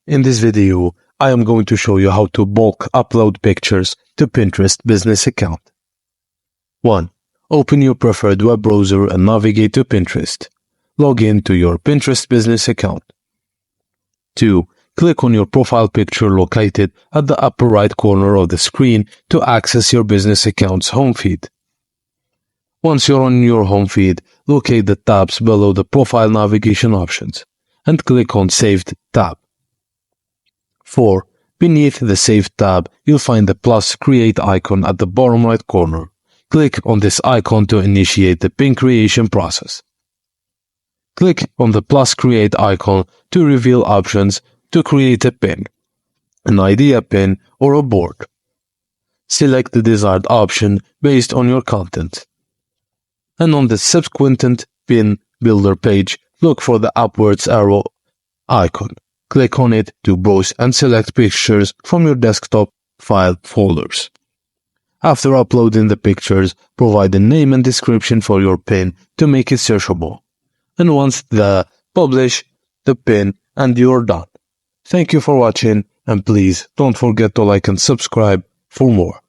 In this video, I am going to show you how to bulk upload pictures to Pinterest business account. 1. Open your preferred web browser and navigate to Pinterest. Log in to your Pinterest business account. 2. Click on your profile picture located at the upper right corner of the screen to access your business account's home feed. Once you're on your home feed, locate the tabs below the profile navigation options and click on Saved tab. 4. Beneath the Saved tab, you'll find the plus Create icon at the bottom right corner. Click on this icon to initiate the pin creation process. Click on the plus Create icon to reveal options to create a pin, an idea pin, or a board. Select the desired option based on your content. And on the subsequent pin builder page, look for the upwards arrow icon. Click on it to browse and select pictures from your desktop file folders. After uploading the pictures, provide a name and description for your pin to make it searchable. And once publish the pin and you're done. Thank you for watching, and please don't forget to like and subscribe for more.